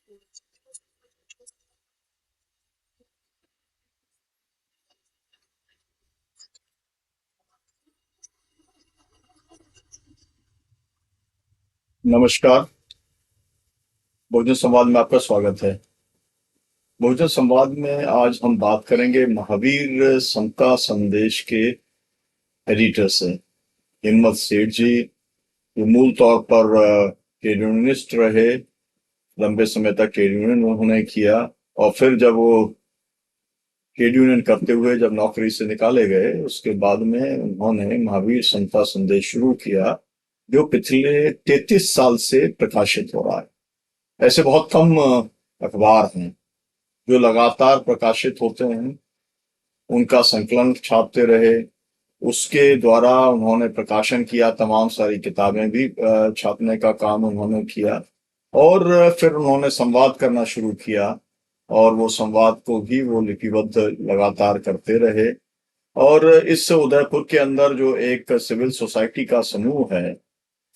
नमस्कार। बहुजन संवाद में आपका स्वागत है। बहुजन संवाद में आज हम बात करेंगे महावीर समता संदेश के एडिटर से, हिम्मत सेठ जी, जो मूल तौर पर ट्रेड यूनियनिस्ट रहे। लंबे समय तक ट्रेड यूनियन उन्होंने किया और फिर जब वो ट्रेड यूनियन करते हुए जब नौकरी से निकाले गए, उसके बाद में उन्होंने महावीर समता संदेश शुरू किया, जो पिछले 33 साल से प्रकाशित हो रहा है। ऐसे बहुत कम अखबार हैं जो लगातार प्रकाशित होते हैं। उनका संकलन छापते रहे, उसके द्वारा उन्होंने प्रकाशन किया, तमाम सारी किताबें भी छापने का काम उन्होंने किया और फिर उन्होंने संवाद करना शुरू किया और वो संवाद को भी वो लिपिबद्ध लगातार करते रहे। और इस उदयपुर के अंदर जो एक सिविल सोसाइटी का समूह है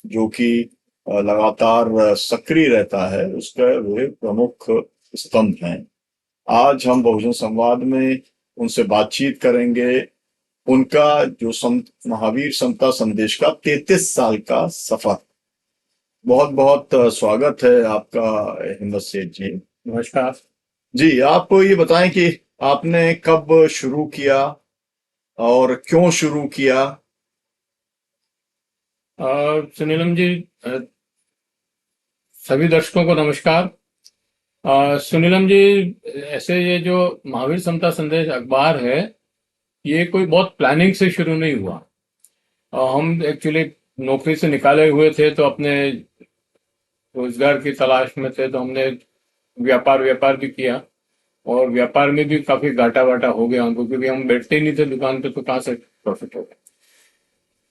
जो कि लगातार सक्रिय रहता है, उसका वे प्रमुख स्तंभ हैं। आज हम बहुजन संवाद में उनसे बातचीत करेंगे। उनका जो महावीर समता संदेश का 33 साल का सफर। बहुत बहुत स्वागत है आपका, हिम्मत सेठ जी। नमस्कार जी, आप ये बताएं कि आपने कब शुरू किया और क्यों शुरू किया? सुनीलम जी, सभी दर्शकों को नमस्कार। सुनीलम जी, ऐसे ये जो महावीर समता संदेश अखबार है, ये कोई बहुत प्लानिंग से शुरू नहीं हुआ। हम एक्चुअली नौकरी से निकाले हुए थे तो अपने रोजगार की तलाश में थे, तो हमने व्यापार भी किया और व्यापार में भी काफी घाटा वाटा हो गया हमको, क्योंकि हम बैठते ही नहीं थे दुकान पे, तो कहाँ से प्रॉफिट होगा।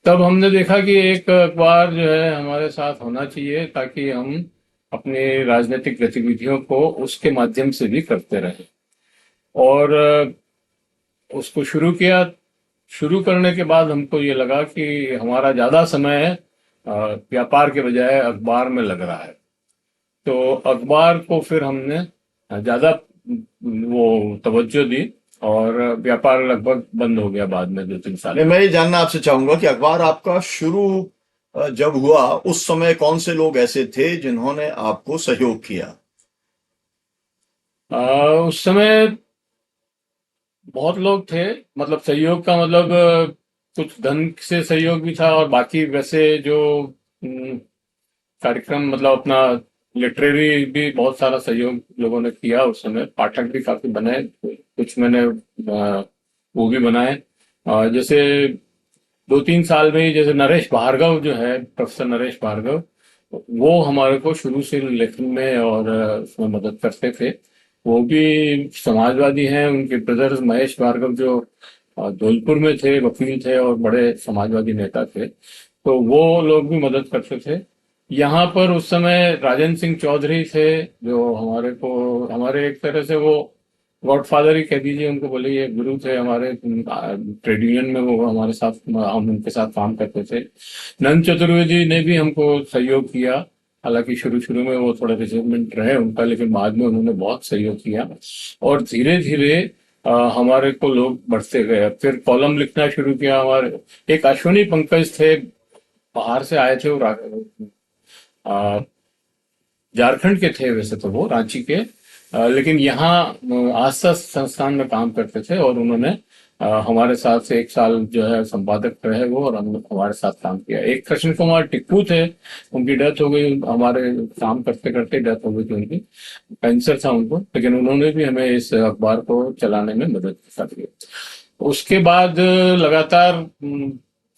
तब हमने देखा कि एक अखबार जो है हमारे साथ होना चाहिए, ताकि हम अपनी राजनीतिक गतिविधियों को उसके माध्यम से भी करते रहें। और उसको शुरू किया। शुरू करने के बाद हमको ये लगा कि हमारा ज़्यादा समय व्यापार के बजाय अखबार में लग रहा है, तो अखबार को फिर हमने ज़्यादा वो तवज्जो दी और व्यापार लगभग बंद हो गया बाद में 2-3 साल। मैं ये जानना आपसे चाहूंगा कि अखबार आपका शुरू जब हुआ, उस समय कौन से लोग ऐसे थे जिन्होंने आपको सहयोग किया? उस समय बहुत लोग थे। मतलब सहयोग का मतलब कुछ धन से सहयोग भी था, और बाकी वैसे जो कार्यक्रम, मतलब अपना लिटरेरी भी बहुत सारा सहयोग लोगों ने किया। उस समय पाठक भी काफी बने, कुछ मैंने वो भी बनाए। जैसे 2-3 साल में ही, जैसे नरेश भार्गव जो है, प्रोफेसर नरेश भार्गव, वो हमारे को शुरू से लेखन में और उसमें मदद करते थे। वो भी समाजवादी हैं। उनके ब्रदर्स महेश भार्गव जो धौलपुर में थे, वकील थे और बड़े समाजवादी नेता थे, तो वो लोग भी मदद करते थे। यहाँ पर उस समय राजेंद्र सिंह चौधरी थे, जो हमारे एक तरह से वो गॉडफादर ही कह दीजिए उनको, बोले ये गुरु थे हमारे ट्रेड यूनियन में। वो हमारे साथ, हम उनके साथ काम करते थे। नंद चतुर्वेदी ने भी हमको सहयोग किया। हालांकि शुरू शुरू में वो थोड़ा रिजर्वमेंट रहे उनका, लेकिन बाद में उन्होंने बहुत सहयोग किया और धीरे धीरे हमारे को लोग बढ़ते गए। फिर कॉलम लिखना शुरू किया। हमारे एक अश्विनी पंकज थे, बाहर से आए थे, वो झारखंड के थे वैसे तो, वो रांची के, लेकिन यहाँ आस्था संस्थान में काम करते थे और उन्होंने हमारे साथ से 1 साल जो है संपादक रहे वो, और हमारे साथ काम किया। एक कृष्ण कुमार टिक्कू थे, उनकी डेथ हो गई, हमारे काम करते करते डेथ हो गई थी उनकी। कैंसर था उनको, लेकिन उन्होंने भी हमें इस अखबार को चलाने में मदद की। उसके बाद लगातार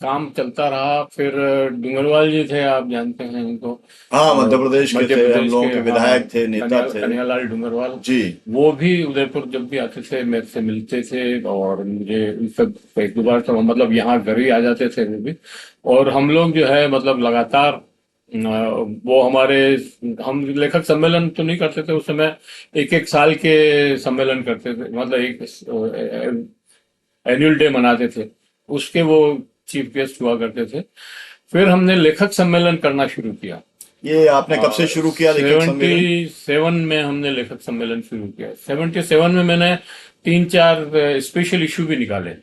काम चलता रहा। फिर डूंगरवाल जी थे, आप जानते हैं उनको। हाँ, मध्य प्रदेश के मध्य थे, हम प्रदेश लोगों के, के हाँ, विधायक थे, नेता थे। कन्हैयालाल डूंगरवाल जी। वो भी उदयपुर जब भी आते थे मेरे से मिलते थे, और मुझे उनसे 1-2 बार तो मतलब यहाँ घर ही आ जाते थे वो भी। और हम लोग जो है मतलब लगातार वो हमारे, हम लेखक सम्मेलन तो नहीं करते थे उस समय, 1-1 साल के सम्मेलन करते थे, मतलब एक एनुअल डे मनाते थे, उसके वो चीफ गेस्ट हुआ करते थे। फिर हमने लेखक सम्मेलन करना शुरू किया। ये आपने कब से शुरू किया लेखक सम्मेलन? 77 में हमने लेखक सम्मेलन शुरू किया। 77 में मैंने 3-4 स्पेशल इशू भी निकाले,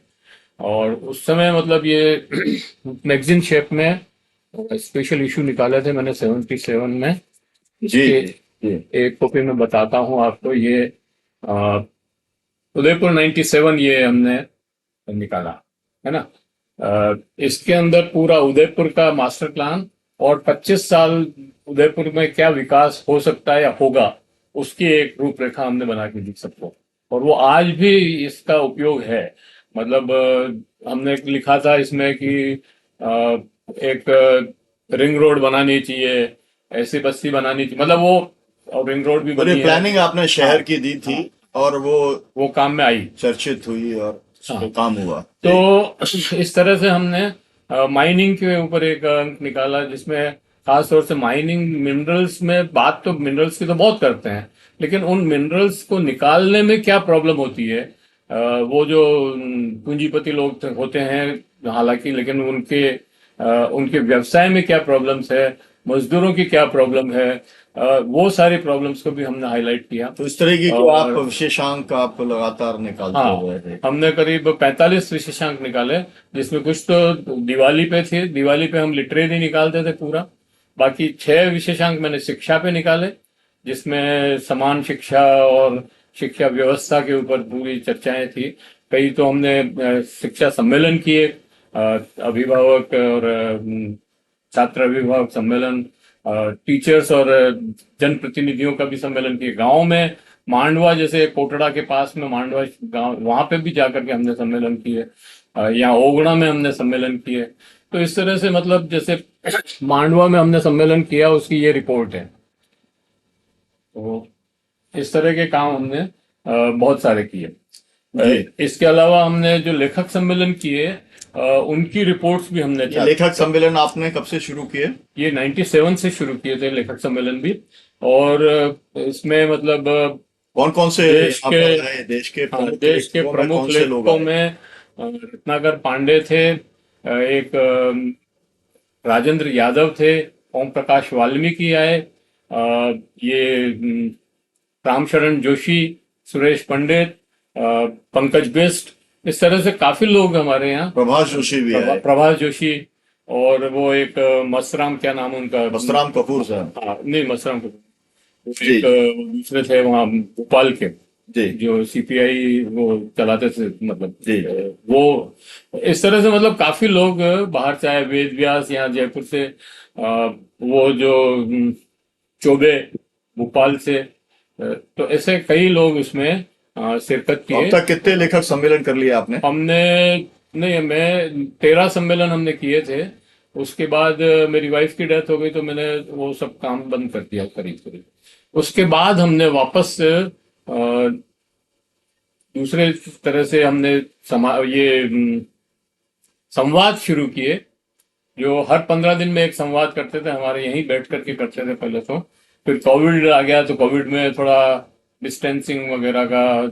और उस समय मतलब ये मैगजीन शेप में स्पेशल इशू निकाले थे मैंने 77 में। जी इसके जी। एक कॉपी में बताता हूँ आपको। ये उदयपुर 97 ये हमने निकाला है ना। इसके अंदर पूरा उदयपुर का मास्टर प्लान और 25 साल उदयपुर में क्या विकास हो सकता है या होगा, उसकी एक रूपरेखा हमने बना के दी सबको, और वो आज भी इसका उपयोग है। मतलब हमने लिखा था इसमें कि एक रिंग रोड बनानी चाहिए, ऐसी बस्ती बनानी चाहिए, मतलब वो, और रिंग रोड भी पूरी बनी है। प्लानिंग आपने शहर हाँ की दी थी हाँ, और वो काम में आई। चर्चित हुई और उस हाँ, पे काम हुआ। तो इस तरह से हमने माइनिंग के ऊपर एक अंक निकाला, जिसमें खास तौर से माइनिंग मिनरल्स में, बात तो मिनरल्स की तो बहुत करते हैं, लेकिन उन मिनरल्स को निकालने में क्या प्रॉब्लम होती है। वो जो पूंजीपति लोग होते हैं हालांकि, लेकिन उनके व्यवसाय में क्या प्रॉब्लम्स है, मजदूरों की क्या प्रॉब्लम है, वो सारी प्रॉब्लम्स को भी हमने हाईलाइट किया। तो इस तरीके के आप और विशेषांक आप लगातार निकालते हाँ, हुए थे। हमने करीब 45 विशेषांक निकाले, जिसमें कुछ तो दिवाली पे थे, दिवाली पे हम लिटरेरी निकालते थे पूरा। बाकी 6 विशेषांक मैंने शिक्षा पे निकाले, जिसमें समान शिक्षा और शिक्षा व्यवस्था के ऊपर पूरी चर्चाएं थी। कई तो हमने शिक्षा सम्मेलन किए, अभिभावक और छात्र अभिभावक सम्मेलन, टीचर्स और जनप्रतिनिधियों का भी सम्मेलन किए। गांव में मांडवा, जैसे कोटड़ा के पास में मांडवा गांव, वहां पे भी जाकर के हमने सम्मेलन किए। यहाँ ओगड़ा में हमने सम्मेलन किए। तो इस तरह से मतलब जैसे मांडवा में हमने सम्मेलन किया, उसकी ये रिपोर्ट है। तो इस तरह के काम हमने बहुत सारे किए। जी। इसके अलावा हमने जो लेखक सम्मेलन किए, उनकी रिपोर्ट्स भी हमने ये लेखक सम्मेलन आपने कब से शुरू किए? ये 97 से शुरू किए थे लेखक सम्मेलन भी। और इसमें मतलब कौन कौन से देश यहाँ के, पर आए? देश के हाँ, प्रमुख देश के लेखकों में प्रमुख कौन से लोग लेखकों आए? में रत्नाकर पांडे थे, एक राजेंद्र यादव थे, ओम प्रकाश वाल्मीकि आए, ये रामशरण जोशी, सुरेश पंडित, पंकज बिष्ट, इस तरह से काफी लोग हमारे यहाँ। प्रभाष जोशी भी आए। प्रभाष जोशी, और वो एक मसराम, क्या नाम है उनका? बसराम कपूर साहब। हाँ, नहीं, मसराम कपूर। वो जी एक वो दूसरे थे वहाँ भोपाल के, जी जो सीपीआई वो चलाते थे, मतलब जी। वो इस तरह से मतलब काफी लोग बाहर से आए। वेद व्यास यहाँ जयपुर से, वो जो चौबे भोपाल से, तो ऐसे कई लोग इसमें शिरकत तो अब किए। तक कितने लेखक सम्मेलन कर लिए आपने? हमने, नहीं, मैं 13 सम्मेलन हमने किए थे। उसके बाद मेरी वाइफ की डेथ हो गई, तो मैंने वो सब काम बंद कर दिया करीब करीब। उसके बाद हमने वापस दूसरे तरह से हमने संवाद शुरू किए, जो हर 15 दिन में एक संवाद करते थे, हमारे यहीं बैठ करके करते थे पहले तो। फिर कोविड आ गया, तो कोविड में थोड़ा डिस्टेंसिंग वगैरह का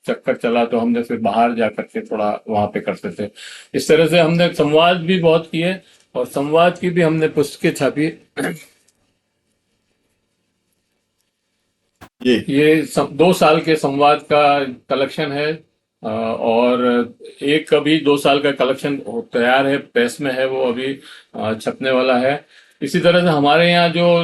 चक्कर चला, तो हमने फिर बाहर जा करके थोड़ा वहां पे करते थे। इस तरह से हमने संवाद भी बहुत किए, और संवाद की भी हमने पुस्तकें छापी। जी ये 2 साल के संवाद का कलेक्शन है, और एक अभी 2 साल का कलेक्शन तैयार है, प्रेस में है, वो अभी छपने वाला है। इसी तरह से हमारे यहाँ जो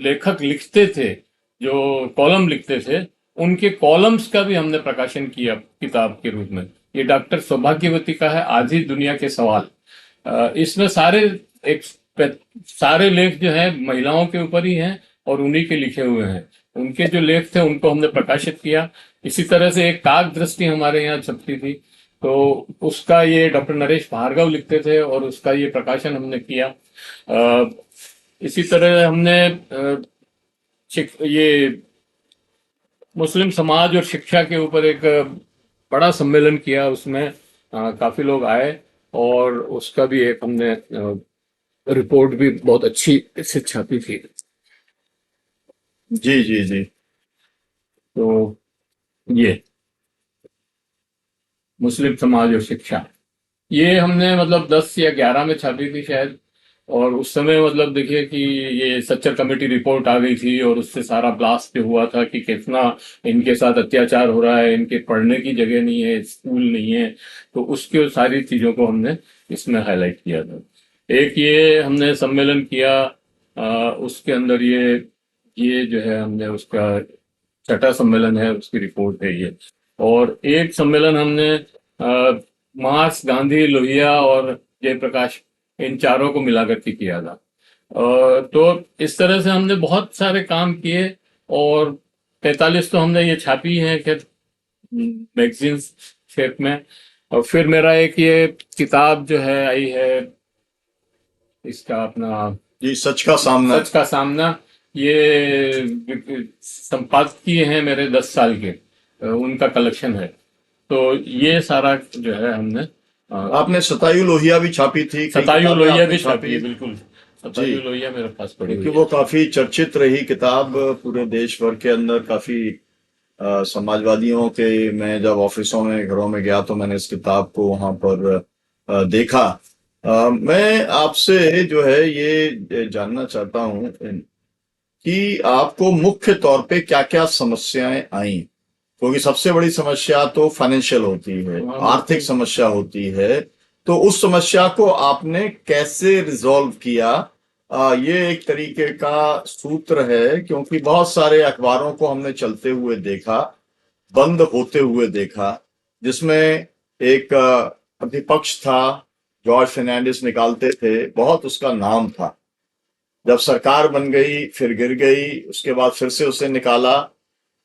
लेखक लिखते थे, जो कॉलम लिखते थे, उनके कॉलम्स का भी हमने प्रकाशन किया किताब के रूप में। ये डॉक्टर सौभाग्यवती का है, आधी दुनिया के सवाल। इसमें एक सारे लेख जो है महिलाओं के ऊपर ही हैं, और उन्हीं के लिखे हुए हैं। उनके जो लेख थे उनको हमने प्रकाशित किया। इसी तरह से एक काक दृष्टि हमारे यहाँ छपती थी, तो उसका ये डॉक्टर नरेश भार्गव लिखते थे, और उसका ये प्रकाशन हमने किया। इसी तरह हमने ये मुस्लिम समाज और शिक्षा के ऊपर एक बड़ा सम्मेलन किया। उसमें काफी लोग आए, और उसका भी एक हमने रिपोर्ट भी बहुत अच्छी से छापी थी। जी जी जी। तो ये मुस्लिम समाज और शिक्षा, ये हमने मतलब 10 या 11 में छापी थी शायद। और उस समय मतलब देखिए कि ये सच्चर कमेटी रिपोर्ट आ गई थी और उससे सारा ब्लास्ट हुआ था कि कितना इनके साथ अत्याचार हो रहा है, इनके पढ़ने की जगह नहीं है, स्कूल नहीं है। तो उसके सारी चीजों को हमने इसमें हाईलाइट किया था। एक ये हमने सम्मेलन किया, उसके अंदर ये जो है हमने उसका छठा सम्मेलन है, उसकी रिपोर्ट है ये। और एक सम्मेलन हमने मार्क्स, गांधी, लोहिया और जयप्रकाश, इन चारों को मिलाकर के किया था। तो इस तरह से हमने बहुत सारे काम किए और 45 तो हमने ये छापी है खैर मैगजीन शेप में। और फिर मेरा एक ये किताब जो है आई है, इसका अपना जी, सच का सामना। सच का सामना, ये संपादकीय हैं मेरे 10 साल के, उनका कलेक्शन है। तो ये सारा जो है हमने आपने शतायु लोहिया भी छापी थी, कई शतायु किताबें लोहिया आपने भी छापी छापी। है, बिल्कुल जी, शतायु लोहिया मेरे पास पड़ी हुई क्योंकि है। वो काफी चर्चित रही किताब पूरे देश भर के अंदर। काफी समाजवादियों के, मैं जब ऑफिसों में, घरों में गया तो मैंने इस किताब को वहां पर देखा। मैं आपसे जो है ये जानना चाहता हूँ कि आपको मुख्य तौर पे क्या क्या समस्याएं आई, क्योंकि सबसे बड़ी समस्या तो फाइनेंशियल होती है, हाँ आर्थिक बिल्कुल। समस्या होती है। तो उस समस्या को आपने कैसे रिजॉल्व किया? ये एक तरीके का सूत्र है, क्योंकि बहुत सारे अखबारों को हमने चलते हुए देखा, बंद होते हुए देखा, जिसमें एक प्रतिपक्ष था, जॉर्ज फर्नांडिस निकालते थे, बहुत उसका नाम था। जब सरकार बन गई फिर गिर गई, उसके बाद फिर से उसे निकाला,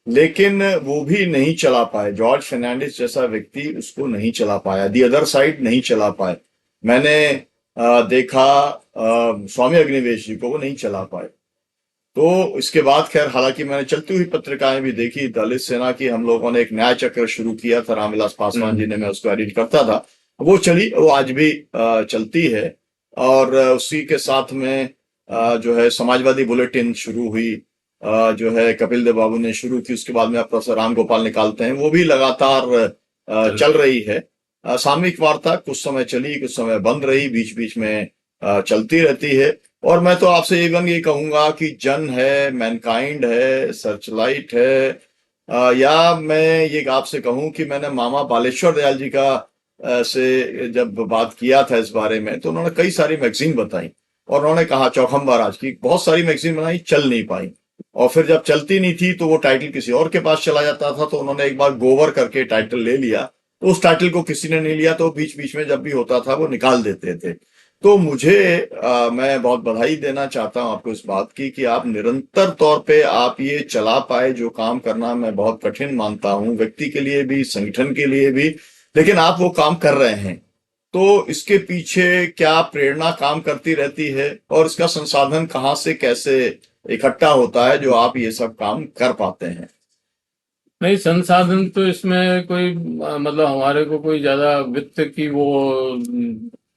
लेकिन वो भी नहीं चला पाए। जॉर्ज फर्नांडिस जैसा व्यक्ति उसको नहीं चला पाया, दी अदर साइड नहीं चला पाए। मैंने देखा स्वामी अग्निवेश जी को, वो नहीं चला पाए। तो इसके बाद खैर, हालांकि मैंने चलती हुई पत्रिकाएं भी देखी, दलित सेना की हम लोगों ने एक न्याय चक्र शुरू किया था, रामविलास पासवान जी ने, मैं उसको एडिट करता था। वो चली, वो आज भी चलती है। और उसी के साथ में जो है समाजवादी बुलेटिन शुरू हुई, जो है कपिल देव बाबू ने शुरू की, उसके बाद में अब प्रोफेसर राम गोपाल निकालते हैं, वो भी लगातार चल रही है। सामयिक वार्ता कुछ समय चली, कुछ समय बंद रही, बीच बीच में चलती रहती है। और मैं तो आपसे इवन ये कहूंगा कि जन है, मैनकाइंड है, सर्चलाइट है, या मैं ये आपसे कहूं कि मैंने मामा बालेश्वर दयाल जी का से जब बात किया था इस बारे में, तो उन्होंने कई सारी मैगजीन बताई और उन्होंने कहा, चौखंबा राज की बहुत सारी मैगजीन बनाई, चल नहीं पाई। और फिर जब चलती नहीं थी तो वो टाइटल किसी और के पास चला जाता था, तो उन्होंने एक बार गोवर करके टाइटल ले लिया, तो उस टाइटल को किसी ने नहीं लिया, तो बीच बीच में जब भी होता था वो निकाल देते थे। तो मुझे मैं बहुत बधाई देना चाहता हूं आपको इस बात की कि आप निरंतर तौर पे आप ये चला पाए। जो काम करना मैं बहुत कठिन मानता हूं, व्यक्ति के लिए भी, संगठन के लिए भी, लेकिन आप वो काम कर रहे हैं। तो इसके पीछे क्या प्रेरणा काम करती रहती है, और इसका संसाधन कहाँ से कैसे इकट्ठा होता है जो आप ये सब काम कर पाते हैं? नहीं, संसाधन तो इसमें कोई मतलब हमारे को कोई ज्यादा वित्त की वो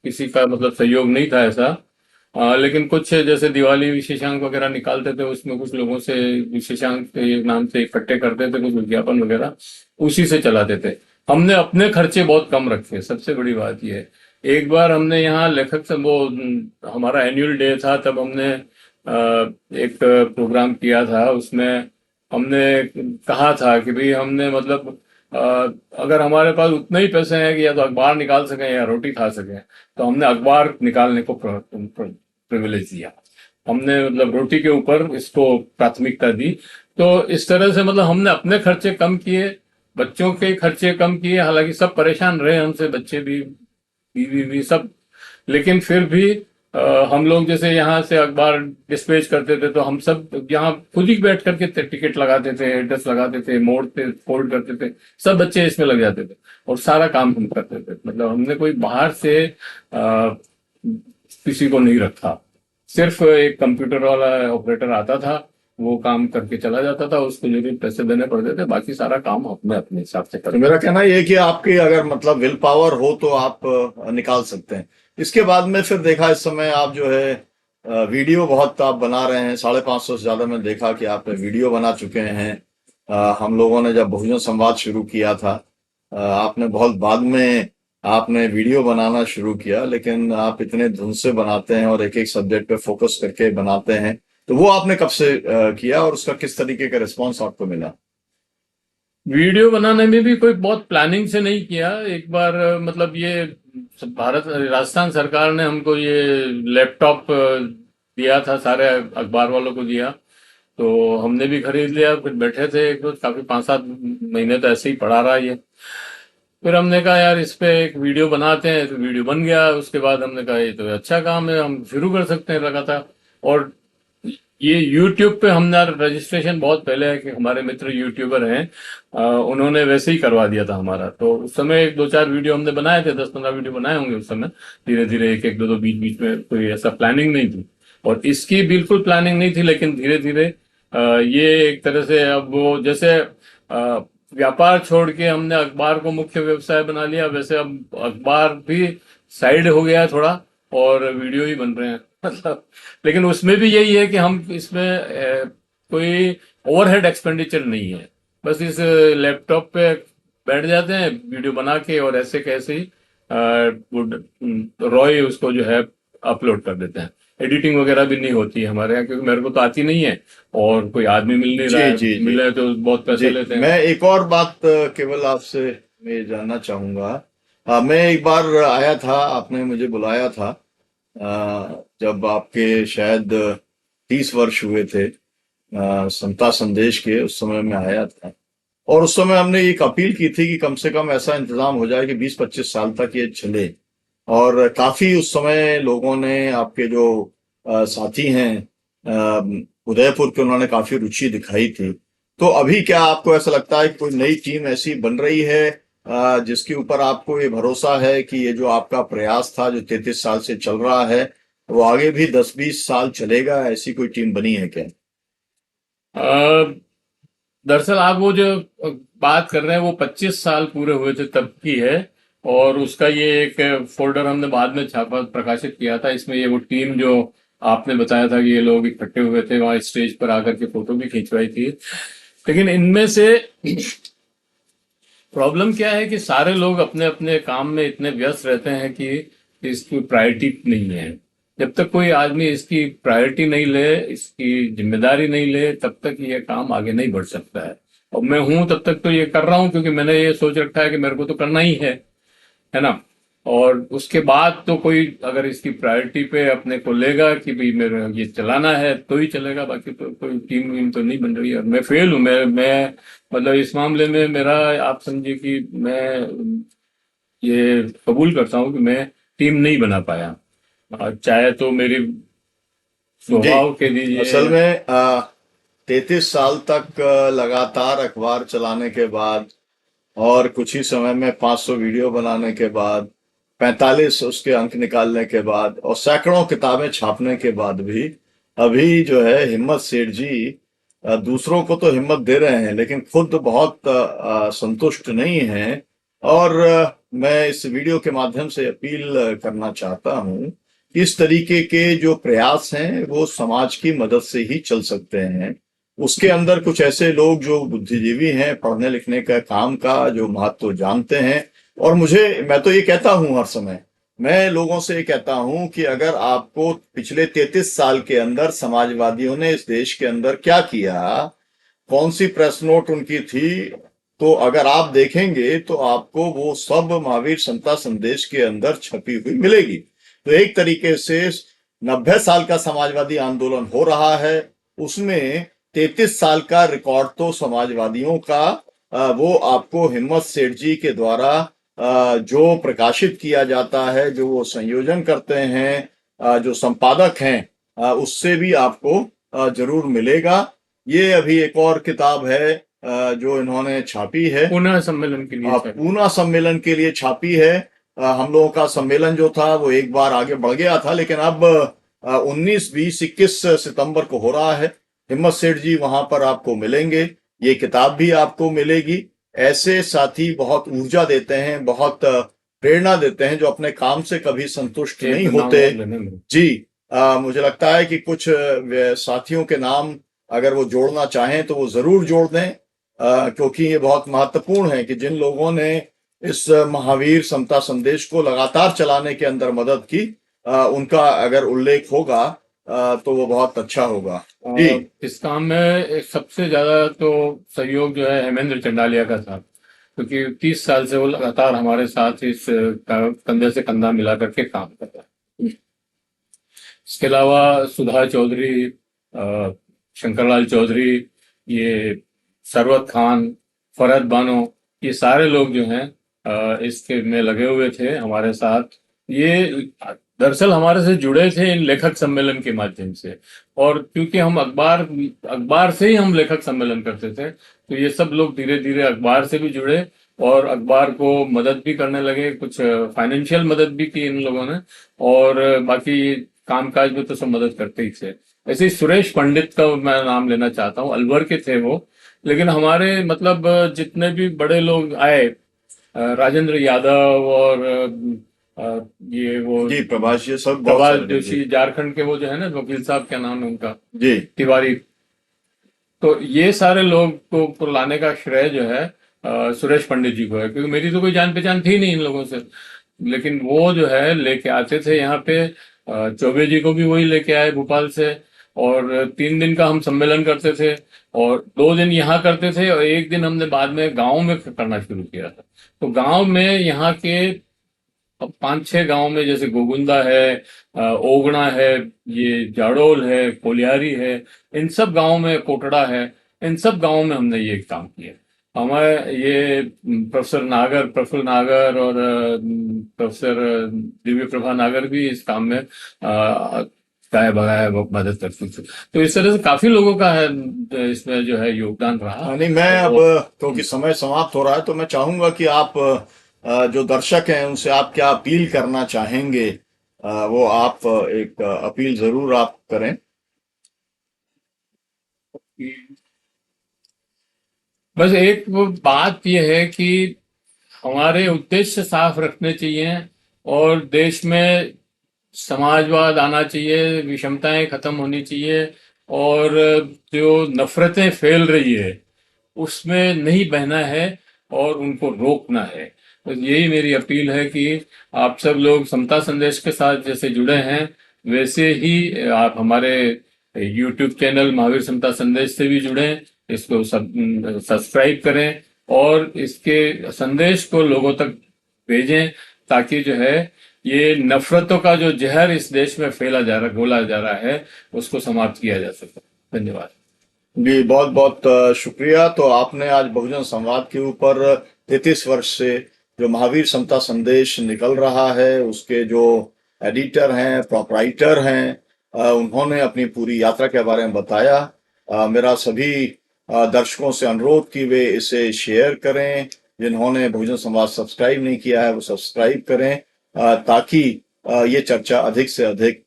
किसी का मतलब सहयोग नहीं था ऐसा। लेकिन कुछ जैसे दिवाली विशेषांक वगैरह निकालते थे, उसमें कुछ लोगों से विशेषांक के नाम से इकट्ठे करते थे, कुछ विज्ञापन वगैरह उसी से चलाते थे। हमने अपने खर्चे बहुत कम रखे, सबसे बड़ी बात यह है। एक बार हमने यहाँ लेखक से वो हमारा एनुअल डे था, तब हमने एक प्रोग्राम किया था, उसमें हमने कहा था कि भाई हमने मतलब अ, अगर हमारे पास उतने ही पैसे हैं कि या तो अखबार निकाल सकें या रोटी खा सकें, तो हमने अखबार निकालने को प्रिविलेज दिया। हमने मतलब रोटी के ऊपर इसको प्राथमिकता दी। तो इस तरह से मतलब हमने अपने खर्चे कम किए, बच्चों के खर्चे कम किए। हालांकि सब परेशान रहे हमसे, बच्चे भी, बीवी भी, सब। लेकिन फिर भी हम लोग जैसे यहाँ से अखबार डिस्पैच करते थे, तो हम सब यहाँ खुद ही बैठ करके टिकट लगाते थे, एड्रेस लगाते थे, मोड़ते फोल्ड करते थे, सब बच्चे इसमें लग जाते थे और सारा काम हम करते थे। मतलब हमने कोई बाहर से किसी को नहीं रखा, सिर्फ एक कंप्यूटर वाला ऑपरेटर आता था, वो काम करके चला जाता था, उसको जो भी पैसे देने पड़ते थे, बाकी सारा काम अपने अपने हिसाब से तो करते मेरा थे। कहना ये है कि आपकी अगर मतलब विल पावर हो तो आप निकाल सकते हैं। इसके बाद में फिर देखा, इस समय आप जो है वीडियो बहुत आप बना रहे हैं, 550 से ज्यादा मैं देखा कि आप वीडियो बना चुके हैं। हम लोगों ने जब बहुजन संवाद शुरू किया था, आपने बहुत बाद में आपने वीडियो बनाना शुरू किया, लेकिन आप इतने धुन से बनाते हैं और एक एक सब्जेक्ट पे फोकस करके बनाते हैं, तो वो आपने कब से किया और उसका किस तरीके का रिस्पॉन्स आपको मिला? वीडियो बनाने में भी कोई बहुत प्लानिंग से नहीं किया। एक बार मतलब ये भारत राजस्थान सरकार ने हमको ये लैपटॉप दिया था, सारे अखबार वालों को दिया, तो हमने भी खरीद लिया। फिर बैठे थे एक रोज, काफी 5-7 महीने तो ऐसे ही पड़ा रहा ये। फिर हमने कहा यार इस पे एक वीडियो बनाते हैं, तो वीडियो बन गया। उसके बाद हमने कहा ये तो अच्छा काम है, हम शुरू कर सकते हैं लगातार। और ये यूट्यूब पे हमने रजिस्ट्रेशन बहुत पहले है कि हमारे मित्र यूट्यूबर हैं, उन्होंने वैसे ही करवा दिया था हमारा। तो उस समय एक दो चार वीडियो हमने बनाए थे, 10-15 वीडियो बनाए होंगे उस समय। धीरे धीरे एक एक दो दो बीच बीच में, कोई ऐसा प्लानिंग नहीं थी। और इसकी बिल्कुल प्लानिंग नहीं थी, लेकिन धीरे धीरे ये एक तरह से अब वो जैसे व्यापार छोड़ के हमने अखबार को मुख्य व्यवसाय बना लिया, वैसे अब अखबार भी साइड हो गया है थोड़ा, और वीडियो ही बन रहे हैं मतलब। लेकिन उसमें भी यही है कि हम इसमें कोई ओवरहेड एक्सपेंडिचर नहीं है। बस इस लैपटॉप पे बैठ जाते हैं वीडियो बना के, और ऐसे कैसे ही रॉय उसको जो है अपलोड कर देते हैं। एडिटिंग वगैरह भी नहीं होती है हमारे यहाँ, क्योंकि मेरे को तो आती नहीं है, और कोई आदमी मिल नहीं रहा जी है, जी जी मिले तो बहुत पैसे जी। लेते हैं। मैं एक और बात केवल आपसे मैं ये जानना चाहूंगा। मैं एक बार आया था, आपने मुझे बुलाया था, जब आपके शायद 30 वर्ष हुए थे समता संदेश के, उस समय मैं आया था। और उस समय हमने एक अपील की थी कि कम से कम ऐसा इंतजाम हो जाए कि 20-25 साल तक ये चले। और काफी उस समय लोगों ने, आपके जो साथी हैं उदयपुर के, उन्होंने काफी रुचि दिखाई थी। तो अभी क्या आपको ऐसा लगता है कि कोई नई टीम ऐसी बन रही है जिसके ऊपर आपको ये भरोसा है कि ये जो आपका प्रयास था जो 33 साल से चल रहा है, वो आगे भी 10-20 साल चलेगा? ऐसी कोई टीम बनी है क्या? अ, दरअसल आप वो जो बात कर रहे हैं वो 25 साल पूरे हुए थे तब की है। और उसका ये एक फोल्डर हमने बाद में छापा, प्रकाशित किया था। इसमें ये वो टीम जो आपने बताया था कि ये लोग इकट्ठे हुए थे वहां स्टेज पर आकर के फोटो भी खिंचवाई थी। लेकिन इनमें से प्रॉब्लम क्या है कि सारे लोग अपने अपने काम में इतने व्यस्त रहते हैं कि इसकी प्रायोरिटी नहीं है। जब तक कोई आदमी इसकी प्रायोरिटी नहीं ले, इसकी जिम्मेदारी नहीं ले, तब तक ये काम आगे नहीं बढ़ सकता है। और मैं हूं तब तक तो ये कर रहा हूं, क्योंकि मैंने ये सोच रखा है कि मेरे को तो करना ही है ना। और उसके बाद तो कोई अगर इसकी प्रायोरिटी पे अपने को लेगा कि भाई मेरे ये चलाना है तो ही चलेगा, बाकी तो कोई टीम वीम तो नहीं बन रही है। और मैं फेल हूं, मैं मतलब इस मामले में मेरा, आप समझिए कि मैं ये कबूल करता हूं कि मैं टीम नहीं बना पाया। चाहे तो मेरी जी। स्वभाव के दीजिए असल या। में 33 साल तक लगातार अखबार चलाने के बाद, और कुछ ही समय में 500 वीडियो बनाने के बाद, 45 उसके अंक निकालने के बाद, और सैकड़ों किताबें छापने के बाद भी अभी जो है हिम्मत सेठ जी दूसरों को तो हिम्मत दे रहे हैं, लेकिन खुद बहुत संतुष्ट नहीं हैं। और मैं इस वीडियो के माध्यम से अपील करना चाहता हूं कि इस तरीके के जो प्रयास हैं वो समाज की मदद से ही चल सकते हैं। उसके अंदर कुछ ऐसे लोग जो बुद्धिजीवी हैं, पढ़ने लिखने का काम का जो महत्व जानते हैं। और मैं तो ये कहता हूं हर समय, मैं लोगों से ये कहता हूं कि अगर आपको पिछले 33 साल के अंदर समाजवादियों ने इस देश के अंदर क्या किया, कौन सी प्रेस नोट उनकी थी, तो अगर आप देखेंगे तो आपको वो सब महावीर समता संदेश के अंदर छपी हुई मिलेगी। तो एक तरीके से 90 साल का समाजवादी आंदोलन हो रहा है, उसमें 33 साल का रिकॉर्ड तो समाजवादियों का वो आपको हिम्मत सेठ जी के द्वारा जो प्रकाशित किया जाता है, जो वो संयोजन करते हैं, जो संपादक हैं, उससे भी आपको जरूर मिलेगा। ये अभी एक और किताब है जो इन्होंने छापी है, पुनः सम्मेलन के लिए सर। पूना सम्मेलन के लिए छापी है। हम लोगों का सम्मेलन जो था वो एक बार आगे बढ़ गया था, लेकिन अब 19, 20, 21 सितंबर को हो रहा है। हिम्मत सेठ जी वहां पर आपको मिलेंगे, ये किताब भी आपको मिलेगी। ऐसे साथी बहुत ऊर्जा देते हैं, बहुत प्रेरणा देते हैं, जो अपने काम से कभी संतुष्ट एक नहीं दो नाम होते। और लेने में। जी। मुझे लगता है कि कुछ साथियों के नाम अगर वो जोड़ना चाहें तो वो जरूर जोड़ दें, क्योंकि ये बहुत महत्वपूर्ण है कि जिन लोगों ने इस महावीर समता संदेश को लगातार चलाने के अंदर मदद की, उनका अगर उल्लेख होगा तो वो बहुत अच्छा होगा। जी। इस काम में एक सबसे ज्यादा तो सहयोग जो है हेमेंद्र चंडालिया का था, क्योंकि 30 साल से वो लगातार हमारे साथ इस कंधे से कंधा मिला करके काम कर रहा है। इसके अलावा सुधा चौधरी, शंकरलाल चौधरी, ये सरवत खान, फरहत बानो, ये सारे लोग जो हैं इसके में लगे हुए थे हमारे साथ। ये दरअसल हमारे से जुड़े थे इन लेखक सम्मेलन के माध्यम से, और क्योंकि हम अखबार से ही हम लेखक सम्मेलन करते थे, तो ये सब लोग धीरे धीरे अखबार से भी जुड़े और अखबार को मदद भी करने लगे, कुछ फाइनेंशियल मदद भी की इन लोगों ने, और बाकी कामकाज में तो सब मदद करते ही थे। ऐसे ही सुरेश पंडित का मैं नाम लेना चाहता हूँ, अलवर के थे वो, लेकिन हमारे मतलब जितने भी बड़े लोग आए, राजेंद्र यादव और ये वो जी, प्रभाष जी, सब बहुत प्रभाष सारे। जी जोशी, झारखंड के वो जो है ना वकील साहब, क्या नाम है उनका, जी। तिवारी, तो ये सारे लोग को लाने का श्रेय जो है सुरेश पंडित जी को है, क्योंकि मेरी तो कोई जान पहचान थी नहीं इन लोगों से, लेकिन वो जो है लेके आते थे यहाँ पे। चौबे जी को भी वही लेके आए भोपाल से, और 3 दिन का हम सम्मेलन करते थे, और 2 दिन यहाँ करते थे, और एक दिन हमने बाद में गांव में करना शुरू किया था। तो गांव में यहाँ के 5-6 गांव में, जैसे गोगुंदा है, ओगड़ा है, ये जाडोल है, कोलियारी है, इन सब गांवों में, कोटड़ा है, इन सब गांवों में हमने ये काम किया। हमें ये प्रोफेसर प्रफुल्ल नागर और प्रोफेसर दिव्य प्रभा नागर भी इस काम में गाय बगाया वो मदद करती थी। तो इस तरह से काफी लोगों का है इसमें जो है योगदान रहा। नहीं, मैं अब क्योंकि समय समाप्त हो रहा है तो मैं चाहूंगा कि आप जो दर्शक हैं उनसे आप क्या अपील करना चाहेंगे, वो आप एक अपील जरूर आप करें। बस एक वो बात यह है कि हमारे उद्देश्य साफ रखने चाहिए, और देश में समाजवाद आना चाहिए, विषमताएं खत्म होनी चाहिए, और जो नफरतें फैल रही है उसमें नहीं बहना है और उनको रोकना है। तो यही मेरी अपील है कि आप सब लोग समता संदेश के साथ जैसे जुड़े हैं, वैसे ही आप हमारे यूट्यूब चैनल महावीर समता संदेश से भी जुड़ें, इसको सब्सक्राइब करें, और इसके संदेश को लोगों तक भेजें, ताकि जो है ये नफरतों का जो जहर इस देश में घोला जा रहा है, उसको समाप्त किया जा सके। धन्यवाद जी, बहुत बहुत शुक्रिया। तो आपने आज बहुजन संवाद के ऊपर 33 वर्ष से जो महावीर समता संदेश निकल रहा है उसके जो एडिटर हैं, प्रोपराइटर हैं, उन्होंने अपनी पूरी यात्रा के बारे में बताया। मेरा सभी दर्शकों से अनुरोध कि वे इसे शेयर करें, जिन्होंने बहुजन संवाद सब्सक्राइब नहीं किया है वो सब्सक्राइब करें, ताकि ये चर्चा अधिक से अधिक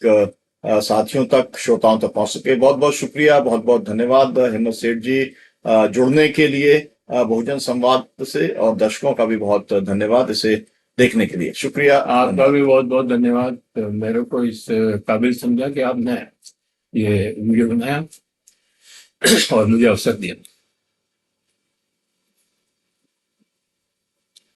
साथियों तक, श्रोताओं तक पहुंच सके। बहुत बहुत शुक्रिया, बहुत बहुत धन्यवाद हिम्मत सेठ जी जुड़ने के लिए बहुजन संवाद से, और दर्शकों का भी बहुत धन्यवाद इसे देखने के लिए। शुक्रिया, आपका भी बहुत बहुत धन्यवाद। मेरे को इस काबिल समझा कि आपने ये वीडियो बनाया और मुझे अवसर दिया।